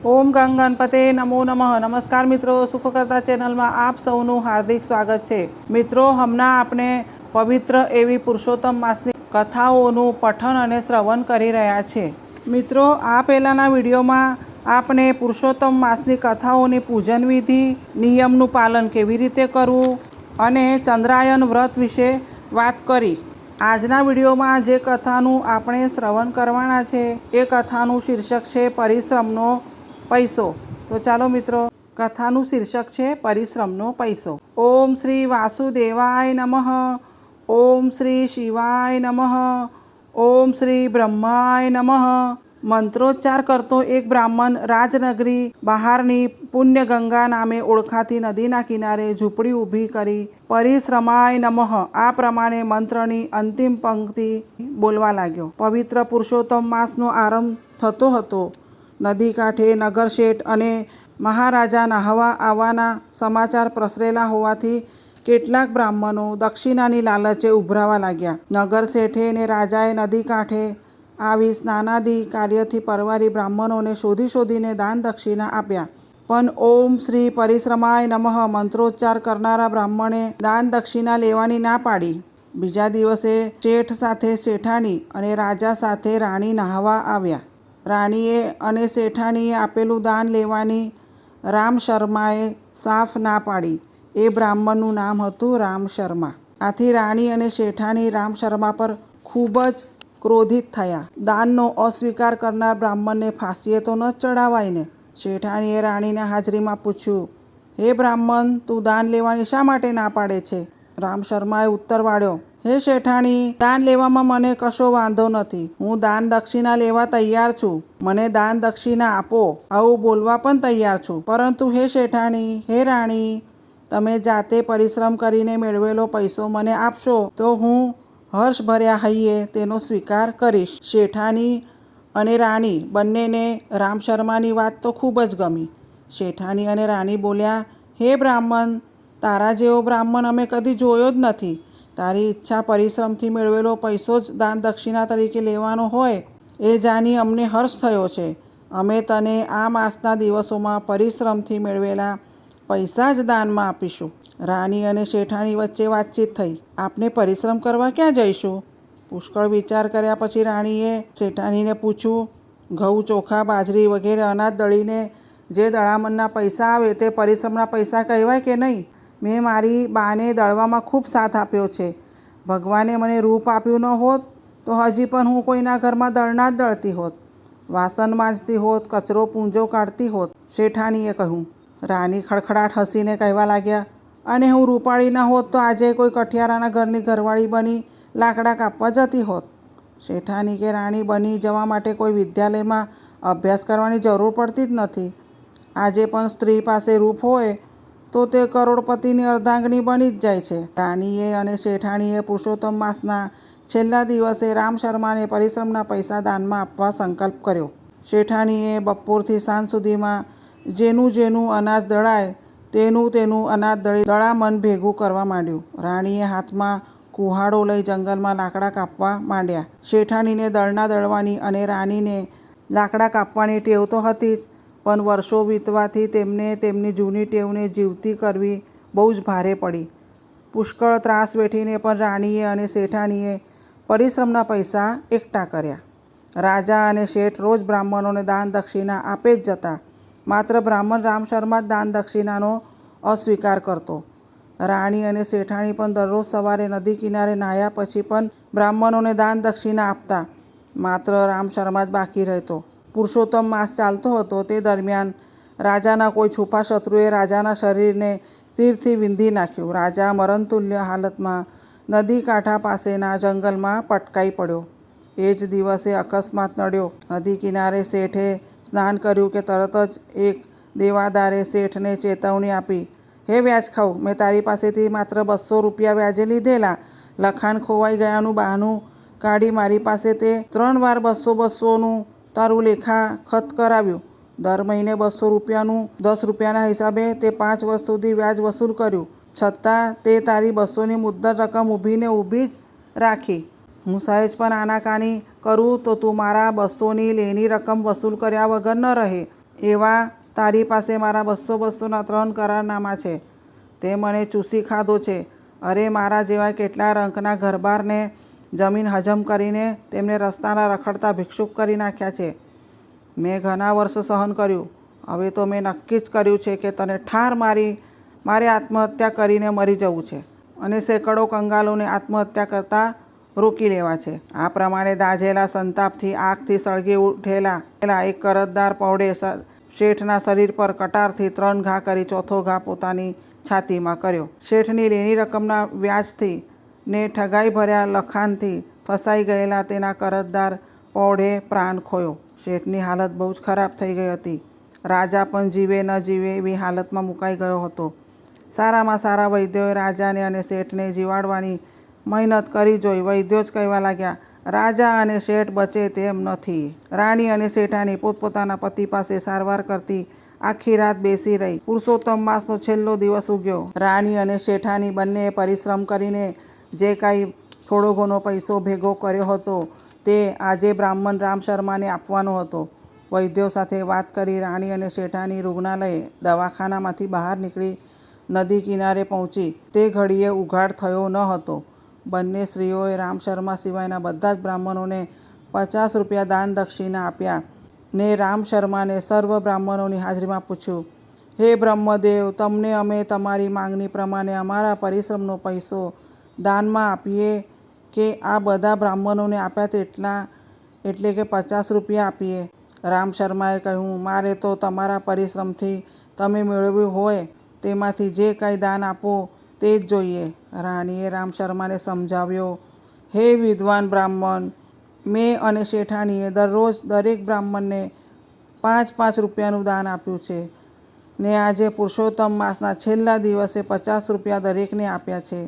ઓમ ગંગ ગણપતે નમો નમઃ. નમસ્કાર મિત્રો, સુખકર્તા ચેનલમાં આપ સૌનું હાર્દિક સ્વાગત છે. મિત્રો, હમણાં આપણે પવિત્ર એવી પુરુષોત્તમ માસની કથાઓનું પઠન અને શ્રવણ કરી રહ્યા છે. મિત્રો, આ પહેલાંના વિડીયોમાં આપણે પુરુષોત્તમ માસની કથાઓની પૂજન વિધિ, નિયમનું પાલન કેવી રીતે કરવું અને ચંદ્રાયન વ્રત વિશે વાત કરી. આજના વિડીયોમાં જે કથાનું આપણે શ્રવણ કરવાના છે એ કથાનું શીર્ષક છે પરિશ્રમનો પૈસો. તો ચાલો મિત્રો, કથાનું શીર્ષક છે પરિશ્રમનો પૈસો. ઓમ શ્રી વાસુદેવાય નમઃ. ઓમ શ્રી શિવાય નમઃ. ઓમ શ્રી બ્રહ્માય નમઃ. મંત્રોચ્ચાર કરતો એક બ્રાહ્મણ રાજનગરી બહારની પુણ્યગંગા નામે ઓળખાતી નદીના કિનારે ઝૂંપડી ઊભી કરી પરિશ્રમાય નમઃ આ પ્રમાણે મંત્રની અંતિમ પંક્તિ બોલવા લાગ્યો. પવિત્ર પુરુષોત્તમ માસનો આરંભ થતો હતો. નદી કાંઠે નગરશેઠ અને મહારાજા નહાવા આવવાના સમાચાર પ્રસરેલા હોવાથી કેટલાક બ્રાહ્મણો દક્ષિણાની લાલચે ઉભરાવા લાગ્યા. નગરશેઠે ને રાજાએ નદી કાંઠે આવી સ્નાનાદિ કાર્યથી પરવારી બ્રાહ્મણોને શોધી શોધીને દાન દક્ષિણા આપ્યા. પણ ઓમ શ્રી પરિશ્રમાય નમઃ મંત્રોચ્ચાર કરનારા બ્રાહ્મણે દાન દક્ષિણા લેવાની ના પાડી. બીજા દિવસે શેઠ સાથે શેઠાણી અને રાજા સાથે રાણી નહાવા આવ્યા. રાણીએ અને શેઠાણીએ આપેલું દાન લેવાની રામ શર્માએ સાફ ના પાડી. એ બ્રાહ્મણનું નામ હતું રામ શર્મા. આથી રાણી અને શેઠાણી રામ શર્મા પર ખૂબ જ ક્રોધિત થયા. દાનનો અસ્વીકાર કરનાર બ્રાહ્મણને ફાંસીએ તો ન ચડાવાય ને. શેઠાણીએ રાણીના હાજરીમાં પૂછ્યું, હે બ્રાહ્મણ, તું દાન લેવાની શા માટે ના પાડે છે? રામ શર્માએ ઉત્તર વાળ્યો, હે શેઠાણી, દાન લેવામાં મને કશો વાંધો નથી. હું દાન દક્ષિણા લેવા તૈયાર છું. મને દાન દક્ષિણા આપો, આવું બોલવા પણ તૈયાર છું. પરંતુ હે શેઠાણી, હે રાણી, તમે જાતે પરિશ્રમ કરીને મેળવેલો પૈસો મને આપશો તો હું હર્ષભર્યા હૈયે તેનો સ્વીકાર કરીશ. શેઠાણી અને રાણી બંનેને રામ શર્માની વાત તો ખૂબ જ ગમી. શેઠાણી અને રાણી બોલ્યા, હે બ્રાહ્મણ, તારા જેવો બ્રાહ્મણ અમે કદી જોયો જ નથી. તારી ઈચ્છા પરિશ્રમથી મેળવેલો પૈસો જ દાન દક્ષિણા તરીકે લેવાનો હોય એ જાણી અમને હર્ષ થયો છે. અમે તને આ માસના દિવસોમાં પરિશ્રમથી મેળવેલા પૈસા જ દાનમાં આપીશું. રાણી અને શેઠાણી વચ્ચે વાતચીત થઈ. આપને પરિશ્રમ કરવા ક્યાં જઈશું? પુષ્કળ વિચાર કર્યા પછી રાણીએ શેઠાણીને પૂછ્યું, ઘઉં, ચોખા, બાજરી વગેરે અનાજ દળીને જે દળામણના પૈસા આવે તે પરિશ્રમના પૈસા કહેવાય કે નહીં? મેં મારી બાને દળવામાં ખૂબ સાથ આપ્યો છે. ભગવાને મને રૂપ આપ્યું ન હોત તો હજી પણ હું કોઈના ઘરમાં દળના જ દળતી હોત, વાસણ માંજતી હોત, કચરો પૂંજો કાઢતી હોત. શેઠાણીએ કહ્યું. રાણી ખડખડાટ હસીને કહેવા લાગ્યા, અને હું રૂપાળી ન હોત તો આજે કોઈ કઠિયારાના ઘરની ઘરવાળી બની લાકડા કાપવા જતી હોત. શેઠાણી કે રાણી બની જવા માટે કોઈ વિદ્યાલયમાં અભ્યાસ કરવાની જરૂર પડતી જ નથી. આજે પણ સ્ત્રી પાસે રૂપ હોય તો તે કરોડપતિની અર્ધાંગની બની જ જાય છે. રાણીએ અને શેઠાણીએ પુરુષોત્તમ માસના છેલ્લા દિવસે રામ શર્માને પરિશ્રમના પૈસા દાનમાં આપવા સંકલ્પ કર્યો. શેઠાણીએ બપોરથી સાંજ સુધીમાં જેનું જેનું અનાજ દળાય તેનું અનાજ દળી દળામણ ભેગું કરવા માંડ્યું. રાણીએ હાથમાં કુહાડો લઈ જંગલમાં લાકડા કાપવા માંડ્યા. શેઠાણીને દળના દળવાની અને રાણીને લાકડા કાપવાની ટેવ તો હતી જ, પણ વર્ષો વીતવાથી તેમને તેમની જૂની ટેવને જીવતી કરવી બહુ જ ભારે પડી. પુષ્કળ ત્રાસ વેઠીને પણ રાણીએ અને શેઠાણીએ પરિશ્રમના પૈસા એકઠા કર્યા. રાજા અને શેઠ રોજ બ્રાહ્મણોને દાન દક્ષિણા આપે જ જતા. માત્ર બ્રાહ્મણ રામ શર્મા જ દાન દક્ષિણાનો અસ્વીકાર કરતો. રાણી અને શેઠાણી પણ દરરોજ સવારે નદી કિનારે નાહ્યા પછી પણ બ્રાહ્મણોને દાન દક્ષિણા આપતા. માત્ર રામ શર્મા જ બાકી રહેતો. પુરુષોત્તમ માસ ચાલતો હતો તે દરમિયાન રાજાના કોઈ છુપા શત્રુએ રાજાના શરીરને તીરથી વીંધી નાખ્યું. રાજા મરણતુલ્ય હાલતમાં નદી કાંઠા પાસેના જંગલમાં પટકાઈ પડ્યો. એ જ દિવસે અકસ્માત નડ્યો. નદી કિનારે શેઠે સ્નાન કર્યું કે તરત જ એક દેવાદારે શેઠને ચેતવણી આપી, હે વ્યાજખાઉ, મેં તારી પાસેથી માત્ર 200 રૂપિયા વ્યાજે લીધેલા. લખાણ ખોવાઈ ગયાનું બહાનું કાઢી મારી પાસે તે 3 વાર 200-200નું તારું લેખા ખત કરાવ્યું. દર મહિને 200 રૂપિયાનું 10 રૂપિયાના હિસાબે તે 5 વર્ષ સુધી વ્યાજ વસૂલ કર્યું. છતાં તે તારી 200ની મુદ્દલ રકમ ઊભીને ઊભી જ રાખી. હું સહેજ પણ આનાકાની કરું તો તું મારા 200ની લેણી રકમ વસૂલ કર્યા વગર ન રહે. એવા તારી પાસે મારા 200-200ના 3 કરારનામા છે. તે મને ચૂસી ખાધો છે. અરે મારા જેવા કેટલા રંકના ઘરબારને જમીન હજમ કરીને તેમને રસ્તાના રખડતા ભિક્ષુક કરી નાખ્યા છે. મેં ઘણા વર્ષ સહન કર્યું. હવે તો મેં નક્કી જ કર્યું છે કે તને ઠાર મારે આત્મહત્યા કરીને મરી જવું છે અને સેંકડો કંગાલોને આત્મહત્યા કરતા રોકી લેવા છે. આ પ્રમાણે દાઝેલા સંતાપથી આગથી સળગી ઉઠેલા એક કરજદાર પૌડે શેઠના શરીર પર કટારથી 3 ઘા કરી ચોથો ઘા પોતાની છાતીમાં કર્યો. શેઠની લેણી રકમના વ્યાજથી ને ઠગાઈ ભર્યા લખાણથી ફસાઈ ગયેલા તેના કરજદાર પૌડે પ્રાણ ખોયો. શેઠની હાલત બહુ જ ખરાબ થઈ ગઈ હતી. રાજા પણ જીવે ન જીવે એવી હાલતમાં મુકાઈ ગયો હતો. સારામાં સારા વૈદ્યોએ રાજાને અને શેઠને જીવાડવાની મહેનત કરી જોઈ. વૈદ્યો જ કહેવા લાગ્યા, રાજા અને શેઠ બચે તેમ નથી. રાણી અને શેઠાણી પોતપોતાના પતિ પાસે સારવાર કરતી આખી રાત બેસી રહી. પુરુષોત્તમ માસનો છેલ્લો દિવસ ઉગ્યો. રાણી અને શેઠાણી બંનેએ પરિશ્રમ કરીને જે કાંઈ થોડો ઘણો પૈસો ભેગો કર્યો હતો તે આજે બ્રાહ્મણ રામ શર્માને આપવાનો હતો. વૈદ્યો સાથે વાત કરી રાણી અને શેઠાણી રૂગ્ણાલય દવાખાનામાંથી બહાર નીકળી નદી કિનારે પહોંચી. તે ઘડીએ ઉઘાડ થયો ન હતો. બંને સ્ત્રીઓએ રામ શર્મા સિવાયના બધા જ બ્રાહ્મણોને 50 રૂપિયા દાન દક્ષિણા આપ્યા ને રામ શર્માને સર્વ બ્રાહ્મણોની હાજરીમાં પૂછ્યું, હે બ્રહ્મદેવ, તમને અમે તમારી માંગણી પ્રમાણે અમારા પરિશ્રમનો પૈસો દાનમાં આપીએ કે આ બધા બ્રાહ્મણોને આપ્યા તેટલા એટલે કે 50 રૂપિયા આપીએ? રામ શર્માએ કહ્યું, મારે તો તમારા પરિશ્રમથી તમે મેળવ્યું હોય તેમાંથી જે કાંઈ દાન આપો તે જ જોઈએ. રાણીએ રામ શર્માને સમજાવ્યો, હે વિદ્વાન બ્રાહ્મણ, મેં અને શેઠાણીએ દરરોજ દરેક બ્રાહ્મણને 5-5 રૂપિયાનું દાન આપ્યું છે ને આજે પુરુષોત્તમ માસના છેલ્લા દિવસે 50 રૂપિયા દરેકને આપ્યા છે.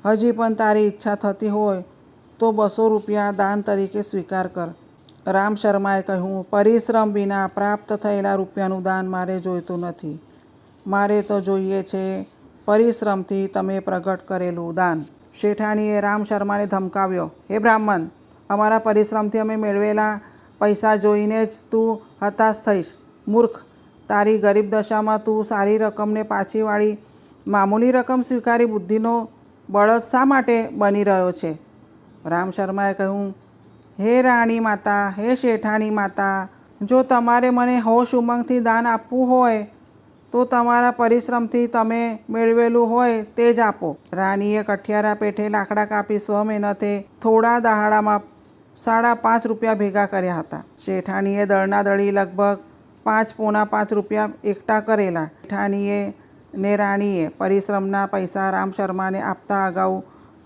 હજી પણ તારી ઈચ્છા થતી હોય તો 200 રૂપિયા દાન તરીકે સ્વીકાર કર. રામ શર્માએ કહ્યું, પરિશ્રમ વિના પ્રાપ્ત થયેલા રૂપિયાનું દાન મારે જોઈતું નથી. મારે તો જોઈએ છે પરિશ્રમથી તમે પ્રગટ કરેલું દાન. શેઠાણીએ રામ શર્માને ધમકાવ્યો, હે બ્રાહ્મણ, અમારા પરિશ્રમથી અમે મેળવેલા પૈસા જોઈને જ તું હતાશ થઈશ. મૂર્ખ, તારી ગરીબ દશામાં તું સારી રકમને પાછી વાળી મામૂલી રકમ સ્વીકારી બુદ્ધિનો બળદ શા માટે બની રહ્યો છે? રામ શર્માએ કહ્યું, હે રાણી માતા, હે શેઠાણી માતા, જો તમારે મને હોશ ઉમંગથી દાન આપવું હોય તો તમારા પરિશ્રમથી તમે મેળવેલું હોય તે જ આપો. રાણીએ કઠિયારા પેઠે લાકડા કાપી સ્વમહેનતે થોડા દહાડામાં 5.5 રૂપિયા ભેગા કર્યા હતા. શેઠાણીએ દળના દળી લગભગ 5.5 રૂપિયા એકઠા કરેલા. શેઠાણીએ ને રાણીએ પરિશ્રમના પૈસા રામ શર્માને આપતા અગાઉ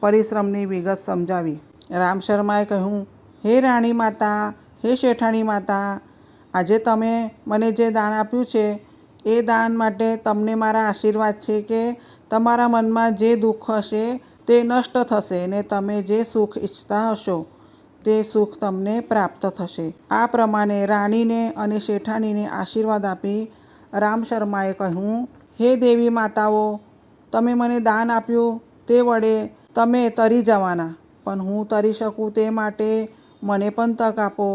પરિશ્રમની વિગત સમજાવી. રામ શર્માએ કહ્યું, હે રાણી માતા, હે શેઠાણી માતા, આજે તમે મને જે દાન આપ્યું છે એ દાન માટે તમને મારા આશીર્વાદ છે કે તમારા મનમાં જે દુઃખ હશે તે નષ્ટ થશે ને તમે જે સુખ ઈચ્છતા હશો તે સુખ તમને પ્રાપ્ત થશે. આ પ્રમાણે રાણીને અને શેઠાણીને આશીર્વાદ આપી રામ શર્માએ કહ્યું, હે દેવી માતાઓ, તમે મને દાન આપ્યું તે વડે તમે તરી જવાના, પણ હું તરી શકું તે માટે મને પણ તક આપો.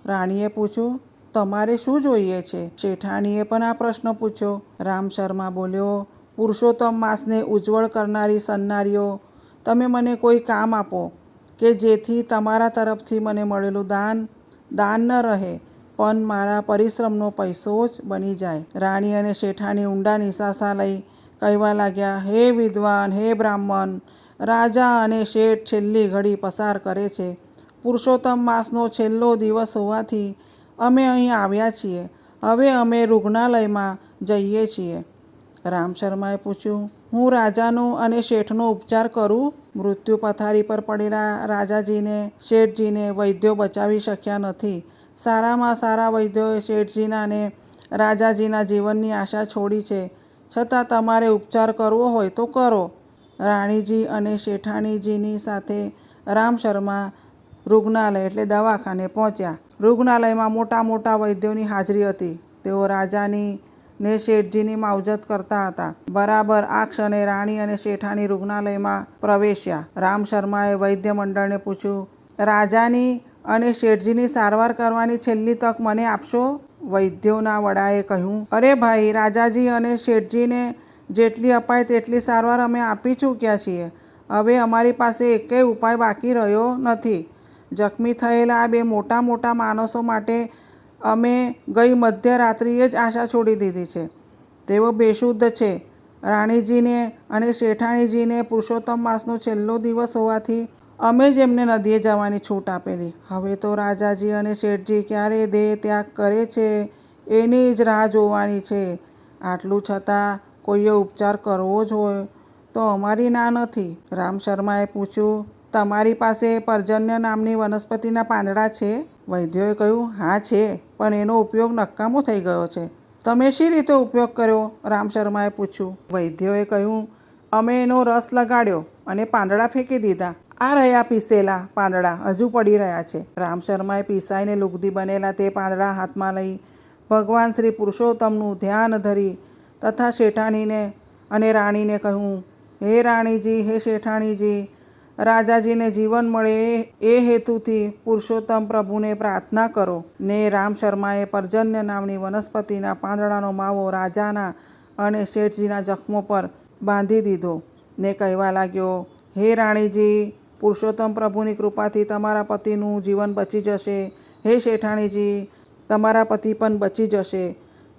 રાણીએ પૂછ્યું, તમારે શું જોઈએ છે? શેઠાણીએ પણ આ પ્રશ્ન પૂછ્યો. રામ શર્મા બોલ્યો, પુરુષોત્તમ માસને ઉજ્જવળ કરનારી સન્નારીઓ, તમે મને કોઈ કામ આપો કે જેથી તમારા તરફથી મને મળેલું દાન ન રહે પણ મારા પરિશ્રમનો પૈસો જ બની જાય. રાણી અને શેઠાણી ઊંડા નિસાસા લઈ કહેવા લાગ્યા, હે વિદ્વાન, હે બ્રાહ્મણ, રાજા અને શેઠ છેલ્લી ઘડી પસાર કરે છે. પુરુષોત્તમ માસનો છેલ્લો દિવસ હોવાથી અમે અહીં આવ્યા છીએ. હવે અમે રૂગ્ણાલયમાં જઈએ છીએ. રામ શર્માએ પૂછ્યું, હું રાજાનો અને શેઠનો ઉપચાર કરું? મૃત્યુ પથારી પર પડેલા રાજાજીને શેઠજીને વૈદ્યો બચાવી શક્યા નથી. સારામાં સારા વૈદ્યોએ શેઠજીના અને રાજાજીના જીવનની આશા છોડી છે. છતાં તમારે ઉપચાર કરવો હોય તો કરો. રાણીજી અને શેઠાણીજીની સાથે રામ શર્મા રૂગ્ણાલય એટલે દવાખાને પહોંચ્યા. રૂગ્ણાલયમાં મોટા મોટા વૈદ્યોની હાજરી હતી. તેઓ રાજાની ને શેઠજીની માવજત કરતા હતા. બરાબર આ ક્ષણે રાણી અને શેઠાણી રૂગ્ણાલયમાં પ્રવેશ્યા. રામ શર્માએ વૈદ્ય મંડળને પૂછ્યું, રાજાની અને શેઠજીની સારવાર કરવાની છેલ્લી તક મને આપશો? વૈદ્યોના વડાએ કહ્યું, અરે ભાઈ, રાજાજી અને શેઠજીને જેટલી અપાય તેટલી સારવાર અમે આપી ચૂક્યા છીએ. હવે અમારી પાસે એકેય ઉપાય બાકી રહ્યો નથી. જખમી થયેલા આ બે મોટા મોટા માણસો માટે અમે ગઈ મધ્યરાત્રિએ જ આશા છોડી દીધી છે. તેઓ બેશુદ્ધ છે. રાણીજીને અને શેઠાણીજીને પુરુષોત્તમ માસનો છેલ્લો દિવસ હોવાથી અમે જ એમને નદીએ જવાની છૂટ આપેલી. હવે તો રાજાજી અને શેઠજી ક્યારે દેહ ત્યાગ કરે છે એની જ રાહ જોવાની છે. આટલું છતાં કોઈએ ઉપચાર કરવો જ હોય તો અમારી ના નથી. રામ શર્માએ પૂછ્યું, તમારી પાસે પર્જન્ય નામની વનસ્પતિના પાંદડા છે? વૈદ્યોએ કહ્યું, હા છે, પણ એનો ઉપયોગ નકામો થઈ ગયો છે. તમે શી રીતે ઉપયોગ કર્યો? રામ શર્માએ પૂછ્યું. વૈદ્યોએ કહ્યું, અમે એનો રસ લગાડ્યો અને પાંદડા ફેંકી દીધા. આ રહ્યા પીસેલા પાંદડા હજુ પડી રહ્યા છે. રામ શર્માએ પીસાઈને લુગદી બનેલા તે પાંદડા હાથમાં લઈ ભગવાન શ્રી પુરુષોત્તમનું ધ્યાન ધરી તથા શેઠાણીને અને રાણીને કહ્યું, હે રાણીજી, હે શેઠાણીજી, રાજાજીને જીવન મળે એ હેતુથી પુરુષોત્તમ પ્રભુને પ્રાર્થના કરો. ને રામ શર્માએ પર્જન્ય નામની વનસ્પતિના પાંદડાનો માવો રાજાના અને શેઠજીના જખમો પર બાંધી દીધો ને કહેવા લાગ્યો, હે રાણીજી, પુરુષોત્તમ પ્રભુની કૃપાથી તમારા પતિનું જીવન બચી જશે. હે શેઠાણીજી, તમારા પતિ પણ બચી જશે.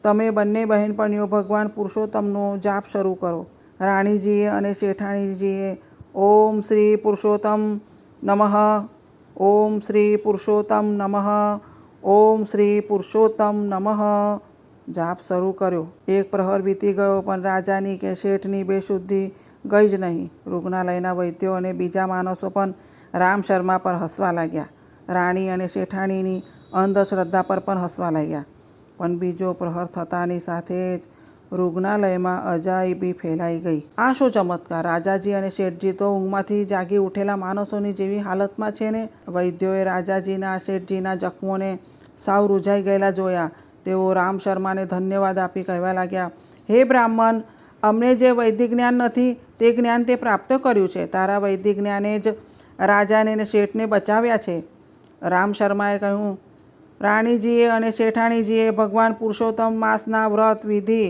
તમે બંને બહેનપણીઓ ભગવાન પુરુષોત્તમનો જાપ શરૂ કરો. રાણીજીએ અને શેઠાણીજીએ ઓમ શ્રી પુરુષોત્તમ નમઃ, ઓમ શ્રી પુરુષોત્તમ નમઃ, ઓમ શ્રી પુરુષોત્તમ નમઃ જાપ શરૂ કર્યો. એક પ્રહર વીતી ગયો પણ રાજાની કે શેઠની બેશુદ્ધિ ગઈ જ નહીં. રૂગ્ણાલયના વૈદ્યો અને બીજા માણસો પણ રામ શર્મા પર હસવા લાગ્યા. રાણી અને શેઠાણીની અંધશ્રદ્ધા પર પણ હસવા લાગ્યા. પણ બીજો પ્રહર થતાની સાથે જ રૂગ્ણાલયમાં અજાયબી ફેલાઈ ગઈ. આ શું ચમત્કાર! રાજાજી અને શેઠજી તો ઊંઘમાંથી જાગી ઉઠેલા માણસોની જેવી હાલતમાં છે ને! વૈદ્યોએ રાજાજીના શેઠજીના જખમોને સાવ રૂઝાઈ ગયેલા જોયા. તેઓ રામ શર્માને ધન્યવાદ આપી કહેવા લાગ્યા, હે બ્રાહ્મણ, અમને જે વૈદિક જ્ઞાન નથી તે જ્ઞાન તે પ્રાપ્ત કર્યું છે. તારા વૈદિક જ્ઞાને જ રાજાને અને શેઠને બચાવ્યા છે. રામ શર્માએ કહ્યું, રાણીજીએ અને શેઠાણીજીએ ભગવાન પુરુષોત્તમ માસના વ્રત વિધિ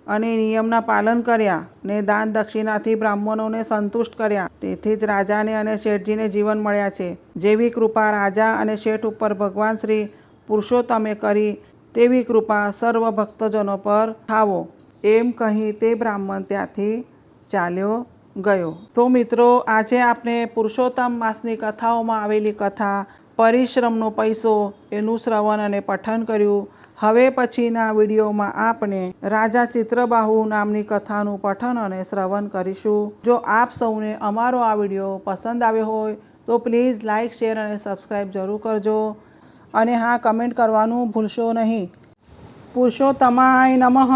અને નિયમના પાલન કર્યા ને દાન દક્ષિણાથી બ્રાહ્મણોને સંતુષ્ટ કર્યા. તેથી જ રાજાને અને શેઠજીને જીવન મળ્યા છે. જેવી કૃપા રાજા અને શેઠ ઉપર ભગવાન શ્રી પુરુષોત્તમે કરી તેવી કૃપા સર્વ ભક્તજનો પર થાવો. એમ કહી તે બ્રાહ્મણ ત્યાંથી ચાલ્યો ગયો. તો મિત્રો, આજે આપણે પુરુષોત્તમ માસની કથાઓમાં આવેલી કથા પરિશ્રમનો પૈસો એનું શ્રવણ અને પઠન કર્યું. હવે પછીના વિડીયોમાં આપણે રાજા ચિત્રબાહુ નામની કથાનું પઠન અને શ્રવણ કરીશું. જો આપ સૌને અમારો આ વિડીયો પસંદ આવ્યો હોય તો પ્લીઝ લાઇક, શેર અને સબસ્ક્રાઈબ જરૂર કરજો. અને હા, કમેન્ટ કરવાનું ભૂલશો નહીં. પુરુષોત્તમાય નમઃ.